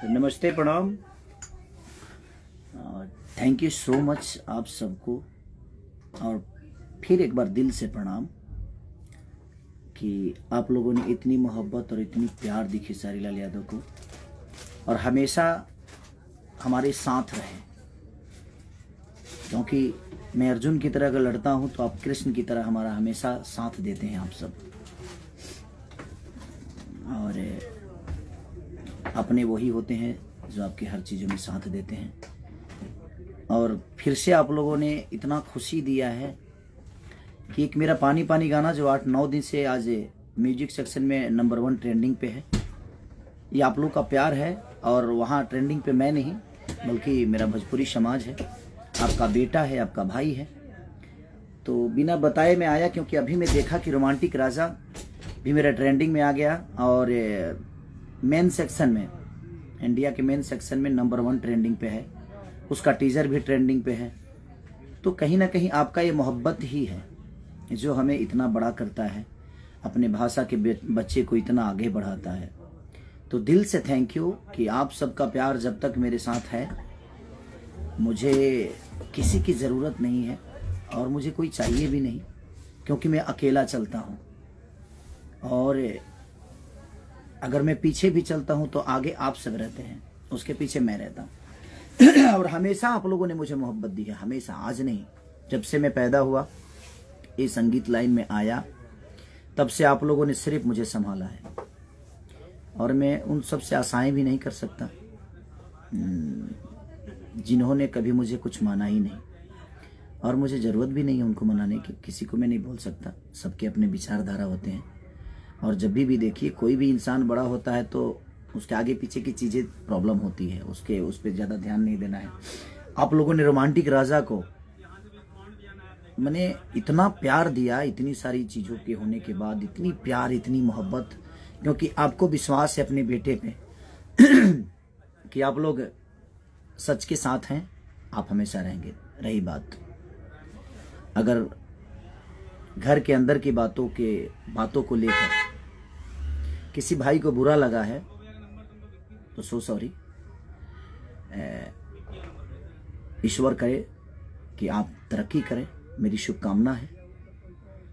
नमस्ते, प्रणाम। Thank you so much आप सबको, और फिर एक बार दिल से प्रणाम कि आप लोगों ने इतनी मोहब्बत और इतनी प्यार दी खेसारी लाल यादव को, और हमेशा हमारे साथ रहे। क्योंकि मैं अर्जुन की तरह अगर लड़ता हूँ तो आप कृष्ण की तरह हमारा हमेशा साथ देते हैं आप सब, और अपने वही होते हैं जो आपके हर चीज़ों में साथ देते हैं। और फिर से आप लोगों ने इतना खुशी दिया है कि एक मेरा पानी पानी गाना जो 8-9 दिन से आज म्यूजिक सेक्शन में नंबर 1 ट्रेंडिंग पे है, ये आप लोग का प्यार है। और वहाँ ट्रेंडिंग पे मैं नहीं बल्कि मेरा भोजपुरी समाज है, आपका बेटा है, आपका भाई है। तो बिना बताए मैं आया क्योंकि अभी मैं देखा कि रोमांटिक राजा भी मेरा ट्रेंडिंग में आ गया, और मेन सेक्शन में, इंडिया के मेन सेक्शन में नंबर 1 ट्रेंडिंग पे है, उसका टीज़र भी ट्रेंडिंग पे है। तो कहीं ना कहीं आपका ये मोहब्बत ही है जो हमें इतना बड़ा करता है, अपने भाषा के बच्चे को इतना आगे बढ़ाता है। तो दिल से थैंक यू कि आप सबका प्यार जब तक मेरे साथ है, मुझे किसी की ज़रूरत नहीं है और मुझे कोई चाहिए भी नहीं, क्योंकि मैं अकेला चलता हूँ। और अगर मैं पीछे भी चलता हूँ तो आगे आप सब रहते हैं, उसके पीछे मैं रहता हूँ। और हमेशा आप लोगों ने मुझे मोहब्बत दी है, हमेशा, आज नहीं, जब से मैं पैदा हुआ, ये संगीत लाइन में आया, तब से आप लोगों ने सिर्फ मुझे संभाला है। और मैं उन सब से आशाएं भी नहीं कर सकता जिन्होंने कभी मुझे कुछ माना ही नहीं, और मुझे ज़रूरत भी नहीं है उनको मनाने की। किसी को मैं नहीं बोल सकता, सबके अपने विचारधारा होते हैं। और जब भी देखिए कोई भी इंसान बड़ा होता है तो उसके आगे पीछे की चीज़ें प्रॉब्लम होती है, उस पर ज़्यादा ध्यान नहीं देना है। आप लोगों ने रोमांटिक राजा को मैंने इतना प्यार दिया, इतनी सारी चीज़ों के होने के बाद इतनी प्यार, इतनी मोहब्बत, क्योंकि आपको विश्वास है अपने बेटे पे कि आप लोग सच के साथ हैं, आप हमेशा रहेंगे। रही बात अगर घर के अंदर की बातों को लेकर किसी भाई को बुरा लगा है तो सो सॉरी। ईश्वर करे कि आप तरक्की करें, मेरी शुभकामना है।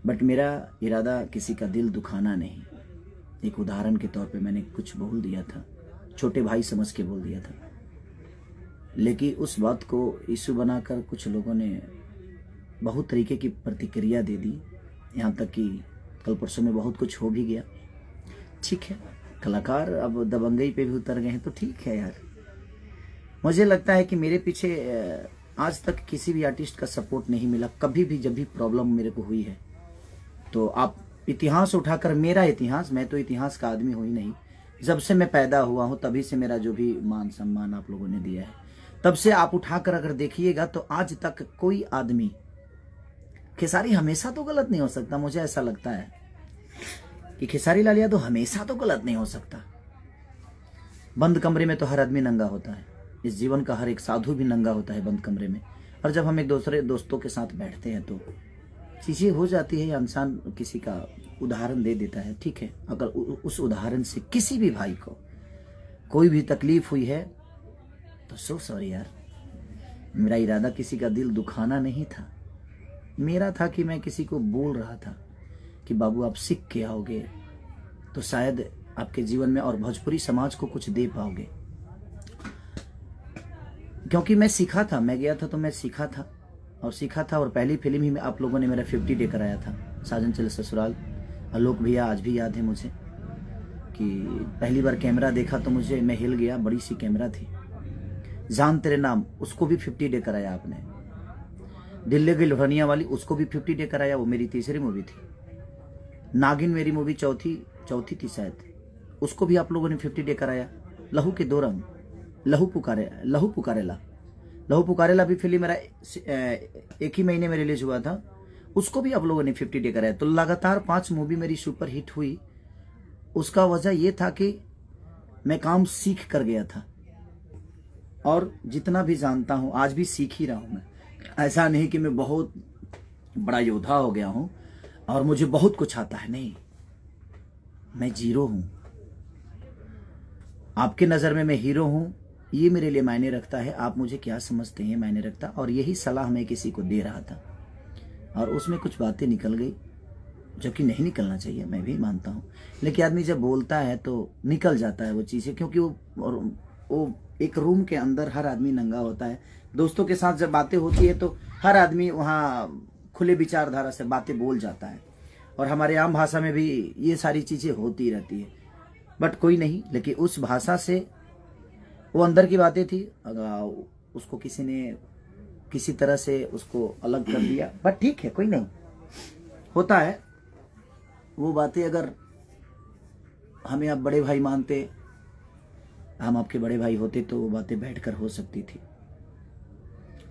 बट मेरा इरादा किसी का दिल दुखाना नहीं। एक उदाहरण के तौर पे मैंने कुछ बोल दिया था, छोटे भाई समझ के बोल दिया था, लेकिन उस बात को इशू बनाकर कुछ लोगों ने बहुत तरीके की प्रतिक्रिया दे दी। यहाँ तक कि कल परसों में बहुत कुछ हो भी गया। ठीक है, कलाकार अब दबंगई पे भी उतर गए हैं तो ठीक है यार। मुझे लगता है कि मेरे पीछे आज तक किसी भी आर्टिस्ट का सपोर्ट नहीं मिला कभी भी। जब भी प्रॉब्लम मेरे को हुई है तो आप इतिहास उठाकर, मेरा इतिहास, मैं तो इतिहास का आदमी हूँ ही नहीं, जब से मैं पैदा हुआ हूँ तभी से मेरा जो भी मान सम्मान आप लोगों ने दिया है, तब से आप उठाकर अगर देखिएगा तो आज तक कोई आदमी, खेसारी हमेशा तो गलत नहीं हो सकता। मुझे ऐसा लगता है कि खेसारी लाल यादव हमेशा तो गलत नहीं हो सकता। बंद कमरे में तो हर आदमी नंगा होता है, इस जीवन का हर एक साधु भी नंगा होता है बंद कमरे में। और जब हम एक दूसरे दोस्तों के साथ बैठते हैं तो चीज़ें हो जाती है, इंसान किसी का उदाहरण दे देता है। ठीक है, अगर उस उदाहरण से किसी भी भाई को कोई भी तकलीफ हुई है तो सो सॉरी यार। मेरा इरादा किसी का दिल दुखाना नहीं था। मेरा था कि मैं किसी को बोल रहा था कि बाबू आप सीख के आओगे तो शायद आपके जीवन में और भोजपुरी समाज को कुछ दे पाओगे। क्योंकि मैं सीखा था, मैं गया था तो मैं सीखा था। और पहली फिल्म ही में आप लोगों ने मेरा 50 डे कराया था, साजन चले ससुराल। आलोक भैया आज भी याद है मुझे कि पहली बार कैमरा देखा तो मैं हिल गया। बड़ी सी कैमरा थी। जान तेरे नाम, उसको भी 50 डे कराया आपने। दिल्ली की लोहनिया वाली, उसको भी 50 डे कराया, वो मेरी तीसरी मूवी थी। नागिन मेरी मूवी चौथी थी शायद, उसको भी आप लोगों ने 50 डे कराया। लहू के 2 रंग, लहू पुकारेला भी फिल्म मेरा एक ही महीने में रिलीज हुआ था, उसको भी आप लोगों ने 50 डे कराया। तो लगातार 5 मूवी मेरी सुपर हिट हुई। उसका वजह यह था कि मैं काम सीख कर गया था, और जितना भी जानता हूं आज भी सीख ही रहा हूं मैं। ऐसा नहीं कि मैं बहुत बड़ा योद्धा हो गया हूं और मुझे बहुत कुछ आता है, नहीं, मैं जीरो हूं। आपके नज़र में मैं हीरो हूँ, ये मेरे लिए मायने रखता है। आप मुझे क्या समझते हैं मायने रखता। और यही सलाह मैं किसी को दे रहा था और उसमें कुछ बातें निकल गई जो कि नहीं निकलना चाहिए, मैं भी मानता हूँ। लेकिन आदमी जब बोलता है तो निकल जाता है वो चीज़ें, क्योंकि वो एक रूम के अंदर हर आदमी नंगा होता है। दोस्तों के साथ जब बातें होती है तो हर आदमी वहाँ खुले विचारधारा से बातें बोल जाता है, और हमारे आम भाषा में भी ये सारी चीज़ें होती रहती है। बट कोई नहीं, लेकिन उस भाषा से वो अंदर की बातें थी, अगर उसको किसी ने किसी तरह से उसको अलग कर दिया, बट ठीक है, कोई नहीं, होता है वो बातें। अगर हमें आप बड़े भाई मानते, हम आपके बड़े भाई होते, तो वो बातें बैठकर हो सकती थी।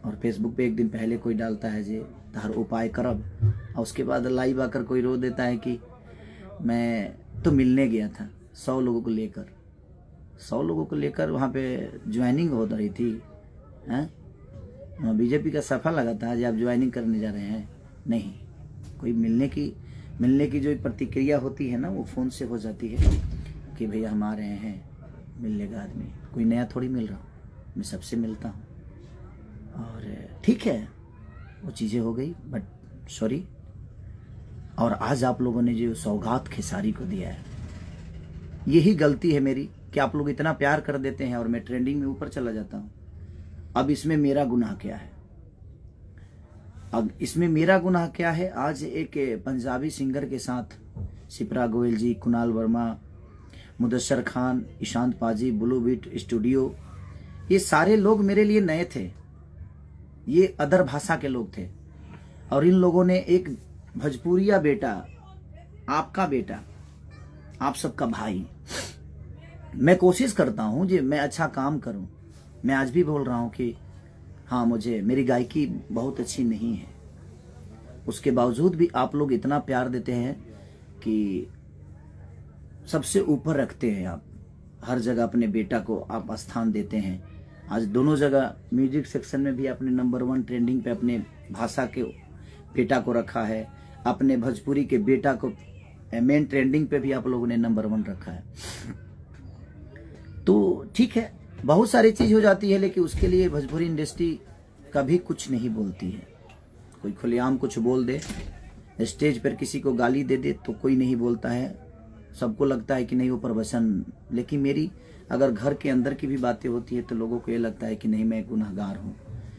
और फेसबुक पे एक दिन पहले कोई डालता है जे तार उपाय करब, और उसके बाद लाइव आकर कोई रो देता है कि मैं तो मिलने गया था 100 लोगों को लेकर, 100 लोगों को लेकर वहाँ पे ज्वाइनिंग हो रही थी। हैं, बीजेपी का सफा लगा था जो आप ज्वाइनिंग करने जा रहे हैं। नहीं, कोई मिलने की जो प्रतिक्रिया होती है ना, वो फ़ोन से हो जाती है कि भैया हम आ रहे हैं, मिलने का आदमी कोई नया थोड़ी मिल रहा हूँ, मैं सबसे मिलता हूँ। और ठीक है, वो चीज़ें हो गई, बट सॉरी। और आज आप लोगों ने जो सौगात खेसारी को दिया है, यही गलती है मेरी कि आप लोग इतना प्यार कर देते हैं और मैं ट्रेंडिंग में ऊपर चला जाता हूँ। अब इसमें मेरा गुनाह क्या है? अब इसमें मेरा गुनाह क्या है? आज एक पंजाबी सिंगर के साथ शिप्रा गोयल जी, कुणाल वर्मा, मुदस्सर खान, ईशांत पाजी, ब्लू बीट स्टूडियो, ये सारे लोग मेरे लिए नए थे, ये अदर भाषा के लोग थे। और इन लोगों ने एक भोजपुरिया बेटा, आपका बेटा, आप सबका भाई, मैं कोशिश करता हूं कि मैं अच्छा काम करूं। मैं आज भी बोल रहा हूं कि हाँ, मेरी गायकी बहुत अच्छी नहीं है, उसके बावजूद भी आप लोग इतना प्यार देते हैं कि सबसे ऊपर रखते हैं। आप हर जगह अपने बेटा को आप स्थान देते हैं। आज दोनों जगह म्यूजिक सेक्शन में भी आपने नंबर 1 ट्रेंडिंग पे अपने भाषा के बेटा को रखा है, अपने भोजपुरी के बेटा को मेन ट्रेंडिंग पे भी आप लोगों ने नंबर 1 रखा है। तो ठीक है, बहुत सारी चीज हो जाती है, लेकिन उसके लिए भोजपुरी इंडस्ट्री कभी कुछ नहीं बोलती है। कोई खुलेआम कुछ बोल दे, स्टेज पर किसी को गाली दे दे तो कोई नहीं बोलता है, सबको लगता है कि नहीं वो प्रवचन। लेकिन मेरी अगर घर के अंदर की भी बातें होती है तो लोगों को ये लगता है कि नहीं मैं गुनहगार हूँ,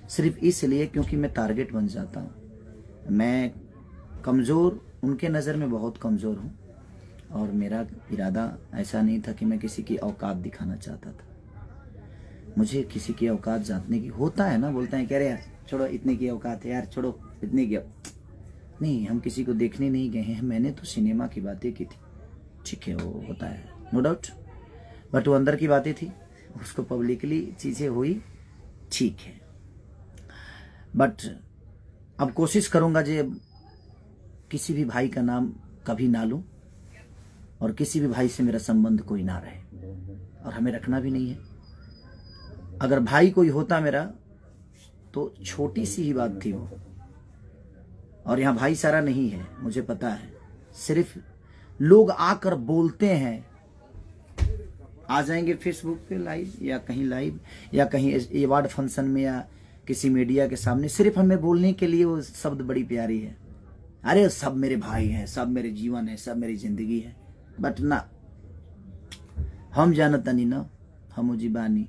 सिर्फ इसलिए क्योंकि मैं टारगेट बन जाता हूँ। मैं कमज़ोर, उनके नज़र में बहुत कमज़ोर हूँ, और मेरा इरादा ऐसा नहीं था कि मैं किसी की औकात दिखाना चाहता था। मुझे किसी की औकात जानने की होता है ना, बोलते हैं कह रहे यार छोड़ो, इतने की औकात है यार, छोड़ो इतने की। नहीं, हम किसी को देखने नहीं गए हैं, मैंने तो सिनेमा की बातें की थी, ठीक है, वो होता है नो डाउट, बट वो अंदर की बातें थी, उसको पब्लिकली चीज़ें हुई, ठीक है। बट अब कोशिश करूँगा जे किसी भी भाई का नाम कभी ना लूँ, और किसी भी भाई से मेरा संबंध कोई ना रहे, और हमें रखना भी नहीं है। अगर भाई कोई होता मेरा तो छोटी सी ही बात थी वो, और यहाँ भाईचारा नहीं है, मुझे पता है। सिर्फ लोग आकर बोलते हैं, आ जाएंगे फेसबुक पे लाइव या कहीं लाइव या कहीं अवार्ड फंक्शन में या किसी मीडिया के सामने, सिर्फ हमें बोलने के लिए वो शब्द बड़ी प्यारी है, अरे सब मेरे भाई हैं, सब मेरे जीवन है, सब मेरी जिंदगी है। बट ना, हम जानता नहीं ना, हम जीवानी,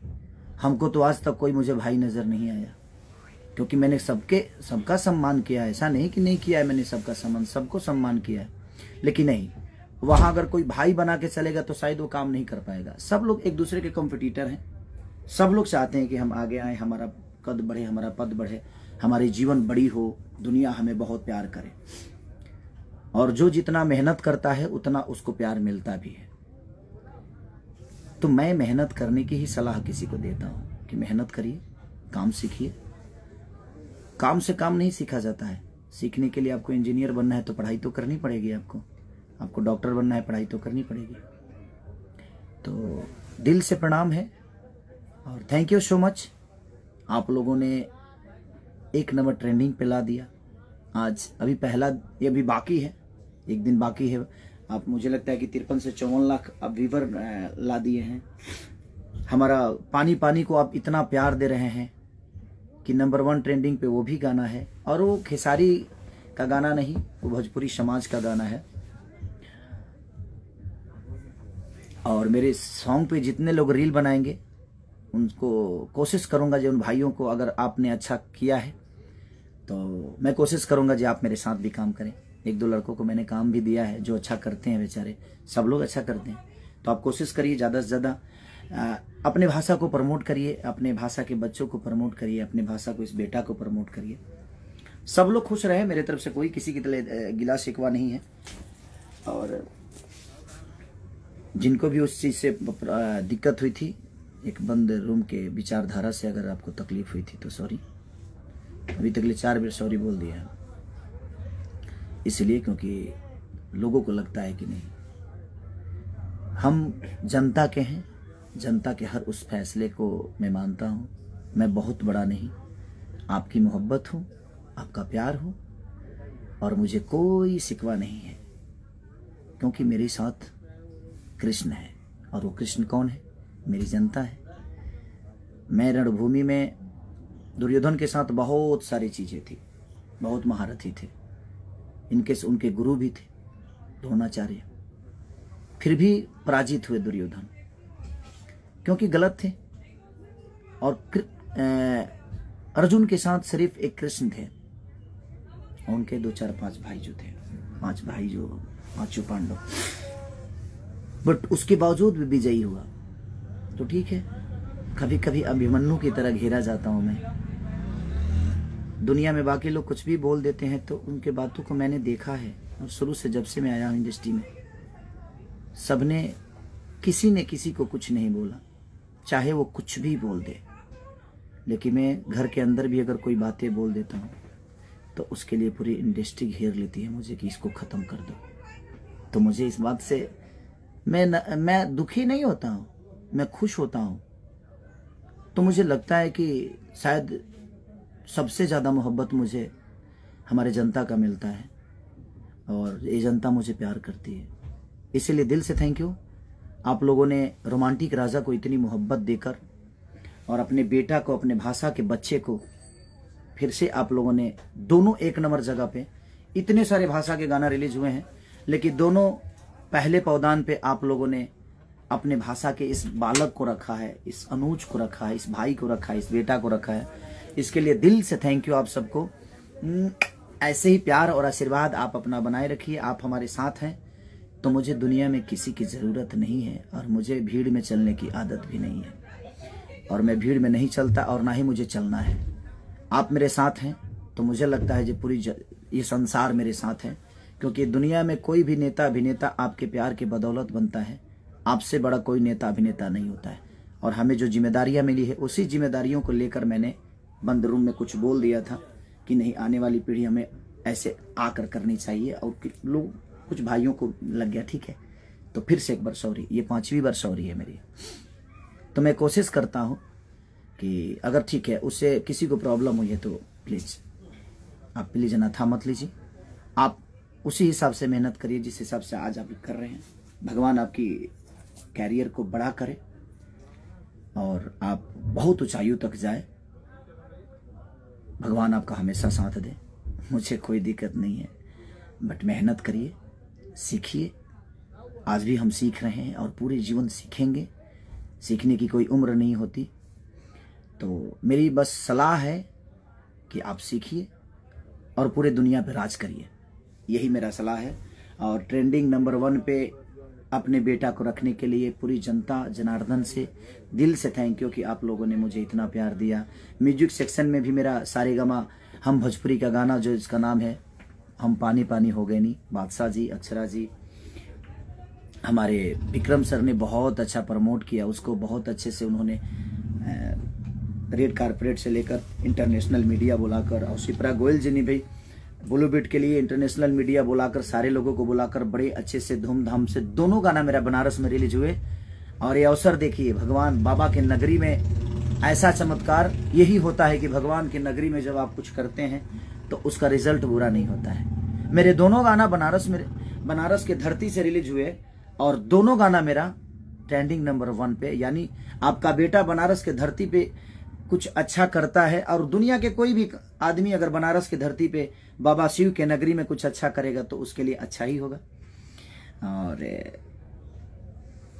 हमको तो आज तक कोई मुझे भाई नजर नहीं आया, क्योंकि मैंने सबका सम्मान किया है। ऐसा नहीं कि नहीं किया है, मैंने सबको सम्मान किया है। लेकिन नहीं, वहां अगर कोई भाई बना के चलेगा तो शायद वो काम नहीं कर पाएगा। सब लोग एक दूसरे के कंपटीटर हैं, सब लोग चाहते हैं कि हम आगे आए, हमारा कद बढ़े, हमारा पद बढ़े, हमारी जीवन बड़ी हो, दुनिया हमें बहुत प्यार करे। और जो जितना मेहनत करता है उतना उसको प्यार मिलता भी है। तो मैं मेहनत करने की ही सलाह किसी को देता हूं कि मेहनत करिए, काम सीखिए। काम से काम नहीं सीखा जाता है, सीखने के लिए आपको इंजीनियर बनना है तो पढ़ाई तो करनी पड़ेगी, आपको डॉक्टर बनना है, पढ़ाई तो करनी पड़ेगी। तो दिल से प्रणाम है, और थैंक यू सो मच। आप लोगों ने 1 नंबर ट्रेंडिंग पे ला दिया। आज अभी पहला, ये अभी बाकी है, 1 दिन बाकी है। आप मुझे लगता है कि 53 से 54 लाख अब व्यूवर ला दिए हैं। हमारा पानी पानी को आप इतना प्यार दे रहे हैं कि नंबर 1 ट्रेंडिंग पे वो भी गाना है, और वो खेसारी का गाना नहीं, वो भोजपुरी समाज का गाना है। और मेरे सॉन्ग पे जितने लोग रील बनाएंगे उनको कोशिश करूंगा जो उन भाइयों को, अगर आपने अच्छा किया है तो मैं कोशिश करूंगा जी आप मेरे साथ भी काम करें। 1-2 लड़कों को मैंने काम भी दिया है जो अच्छा करते हैं, बेचारे सब लोग अच्छा करते हैं। तो आप कोशिश करिए ज़्यादा से ज़्यादा अपने भाषा को प्रमोट करिए, अपने भाषा के बच्चों को प्रमोट करिए, अपने भाषा को, इस बेटा को प्रमोट करिए। सब लोग खुश रहे, मेरे तरफ से कोई किसी की गिला शिकवा नहीं है। और जिनको भी उस चीज़ से दिक्कत हुई थी, एक बंद रूम के विचारधारा से अगर आपको तकलीफ हुई थी तो सॉरी। अभी तक 4 बार सॉरी बोल दिया है, इसलिए क्योंकि लोगों को लगता है कि नहीं, हम जनता के हैं, जनता के हर उस फैसले को मैं मानता हूँ। मैं बहुत बड़ा नहीं, आपकी मोहब्बत हूँ, आपका प्यार हूँ, और मुझे कोई शिकवा नहीं है, क्योंकि मेरे साथ कृष्ण है। और वो कृष्ण कौन है? मेरी जनता है। मैं रणभूमि में दुर्योधन के साथ बहुत सारी चीज़ें थी, बहुत महारथी थे, उनके गुरु भी थे द्रोणाचार्य, फिर भी पराजित हुए दुर्योधन, क्योंकि गलत थे। और अर्जुन के साथ सिर्फ एक कृष्ण थे, और उनके 2, 4, 5 भाई जो थे, 5 भाई जो 5 पांडव, बट उसके बावजूद भी विजयी हुआ। तो ठीक है, कभी कभी अभिमन्यु की तरह घेरा जाता हूं मैं। दुनिया में बाकी लोग कुछ भी बोल देते हैं, तो उनके बातों को मैंने देखा है, और शुरू से जब से मैं आया हूं इंडस्ट्री में, सबने, किसी ने किसी को कुछ नहीं बोला, चाहे वो कुछ भी बोल दे। लेकिन मैं घर के अंदर भी अगर कोई बातें बोल देता हूँ तो उसके लिए पूरी इंडस्ट्री घेर लेती है मुझे कि इसको ख़त्म कर दो। तो मुझे इस बात से मैं दुखी नहीं होता हूँ, मैं खुश होता हूँ। तो मुझे लगता है कि शायद सबसे ज़्यादा मोहब्बत मुझे हमारे जनता का मिलता है, और ये जनता मुझे प्यार करती है। इसीलिए दिल से थैंक यू। आप लोगों ने रोमांटिक राजा को इतनी मोहब्बत देकर, और अपने बेटा को, अपने भाषा के बच्चे को फिर से आप लोगों ने, दोनों 1 नंबर जगह पे, इतने सारे भाषा के गाना रिलीज हुए हैं, लेकिन दोनों पहले पौदान पे आप लोगों ने अपने भाषा के इस बालक को रखा है, इस अनुज को रखा है, इस भाई को रखा है, इस बेटा को रखा है। इसके लिए दिल से थैंक यू आप सबको। ऐसे ही प्यार और आशीर्वाद आप अपना बनाए रखिए। आप हमारे साथ हैं तो मुझे दुनिया में किसी की ज़रूरत नहीं है, और मुझे भीड़ में चलने की आदत भी नहीं है, और मैं भीड़ में नहीं चलता, और ना ही मुझे चलना है। आप मेरे साथ हैं तो मुझे लगता है जो ये संसार मेरे साथ है, क्योंकि दुनिया में कोई भी नेता अभिनेता आपके प्यार के बदौलत बनता है। आपसे बड़ा कोई नेता अभिनेता नहीं होता है। और हमें जो जिम्मेदारियां मिली है, उसी जिम्मेदारियों को लेकर मैंने बंद रूम में कुछ बोल दिया था कि नहीं, आने वाली पीढ़ी हमें ऐसे आकर करनी चाहिए, और लोग, कुछ भाइयों को लग गया, ठीक है। तो फिर से एक बार सॉरी, ये 5वीं बार सॉरी है मेरी। तो मैं कोशिश करता हूँ कि अगर ठीक है, उससे किसी को प्रॉब्लम हुई है तो प्लीज़ आप प्लीज़ अनाथा मत लीजिए। आप उसी हिसाब से मेहनत करिए जिस हिसाब से आज आप कर रहे हैं। भगवान आपकी कैरियर को बड़ा करे, और आप बहुत ऊंचाइयों तक जाए। भगवान आपका हमेशा साथ दे, मुझे कोई दिक्कत नहीं है, बट मेहनत करिए, सीखिए। आज भी हम सीख रहे हैं, और पूरे जीवन सीखेंगे। सीखने की कोई उम्र नहीं होती। तो मेरी बस सलाह है कि आप सीखिए और पूरे दुनिया पे राज करिए, यही मेरा सलाह है। और ट्रेंडिंग नंबर 1 पे अपने बेटा को रखने के लिए पूरी जनता जनार्दन से दिल से थैंक यू कि आप लोगों ने मुझे इतना प्यार दिया। म्यूजिक सेक्शन में भी मेरा सारेगामा हम भोजपुरी का गाना जो इसका नाम है हम पानी पानी हो गए नी, बादशाह जी, अक्षरा जी, हमारे विक्रम सर ने बहुत अच्छा प्रमोट किया उसको। बहुत अच्छे से उन्होंने रेड कारपेट से लेकर इंटरनेशनल मीडिया बुलाकर, और शिप्रा गोयल जी ने भी बॉलीवुड के लिए इंटरनेशनल मीडिया बुलाकर, सारे लोगों को बुलाकर बड़े अच्छे से धूमधाम से दोनों गाना मेरा बनारस में रिलीज हुए। और ये अवसर देखिए, भगवान बाबा के नगरी में ऐसा चमत्कार यही होता है कि भगवान की नगरी में जब आप कुछ करते हैं तो उसका रिजल्ट बुरा नहीं होता है। मेरे दोनों गाना बनारस के धरती से रिलीज हुए, और दोनों गाना मेरा ट्रेंडिंग नंबर 1 पे, यानी आपका बेटा बनारस के धरती पे कुछ अच्छा करता है, और दुनिया के कोई भी आदमी अगर बनारस की धरती पे बाबा शिव के नगरी में कुछ अच्छा करेगा तो उसके लिए अच्छा ही होगा। और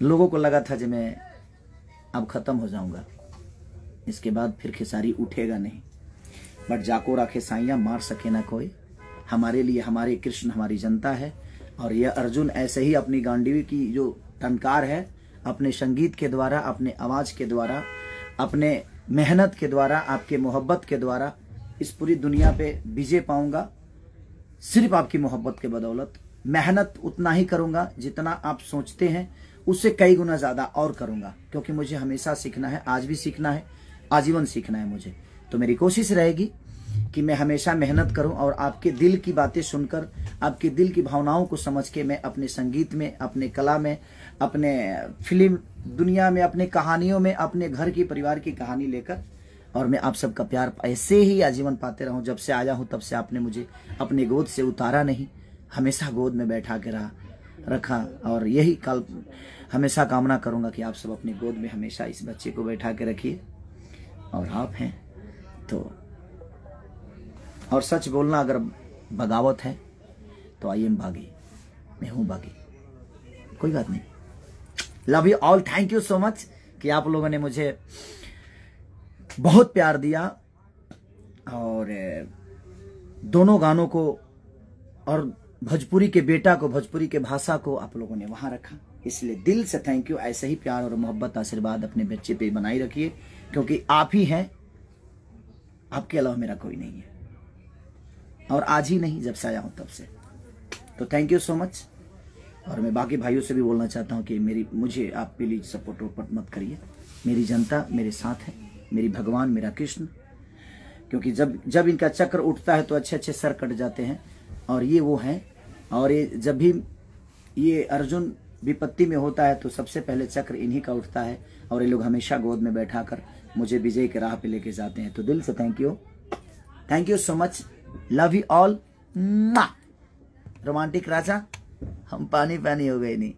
लोगों को लगा था कि मैं अब ख़त्म हो जाऊंगा, इसके बाद फिर खेसारी उठेगा नहीं, बट जाको राखे साइया मार सके ना कोई। हमारे लिए हमारे कृष्ण हमारी जनता है, और यह अर्जुन ऐसे ही अपनी गांडीवी की जो टंकार है, अपने संगीत के द्वारा, अपने आवाज़ के द्वारा, अपने मेहनत के द्वारा, आपके मोहब्बत के द्वारा इस पूरी दुनिया पे विजय पाऊंगा। सिर्फ आपकी मोहब्बत के बदौलत मेहनत उतना ही करूंगा जितना आप सोचते हैं, उससे कई गुना ज़्यादा और करूंगा, क्योंकि मुझे हमेशा सीखना है, आज भी सीखना है, आजीवन सीखना है मुझे। तो मेरी कोशिश रहेगी कि मैं हमेशा मेहनत करूं, और आपके दिल की बातें सुनकर, आपके दिल की भावनाओं को समझ के मैं अपने संगीत में, अपने कला में, अपने फिल्म दुनिया में, अपने कहानियों में, अपने घर की परिवार की कहानी लेकर, और मैं आप सबका प्यार ऐसे ही आजीवन पाते रहूं। जब से आया हूं तब से आपने मुझे अपने गोद से उतारा नहीं, हमेशा गोद में बैठा के रखा, और यही कल हमेशा कामना करूंगा कि आप सब अपनी गोद में हमेशा इस बच्चे को बैठा के रखिए। और आप हैं तो, और सच बोलना अगर बगावत है तो आई एम बागी, मैं हूं बागी, कोई बात नहीं। Love you all, thank you so much कि आप लोगों ने मुझे बहुत प्यार दिया, और दोनों गानों को और भोजपुरी के बेटा को, भोजपुरी के भाषा को आप लोगों ने वहां रखा, इसलिए दिल से थैंक यू। ऐसे ही प्यार और मोहब्बत, आशीर्वाद अपने बच्चे पे बनाई रखिए, क्योंकि आप ही हैं, आपके अलावा मेरा कोई नहीं है, और आज ही नहीं, जब से आया हूं तब से। तो थैंक यू सो मच। और मैं बाकी भाइयों से भी बोलना चाहता हूं कि मुझे आप प्लीज सपोर्ट वोपोर्ट मत करिए, मेरी जनता मेरे साथ है, मेरी भगवान, मेरा कृष्ण, क्योंकि जब इनका चक्र उठता है तो अच्छे अच्छे सर कट जाते हैं, और ये वो हैं। और ये जब भी ये अर्जुन विपत्ति में होता है तो सबसे पहले चक्र इन्हीं का उठता है, और ये लोग हमेशा गोद में बैठा कर मुझे विजय के राह पे लेके जाते हैं। तो दिल से thank you so much, love you all. Romantic Raja, हम पानी हो गए नहीं।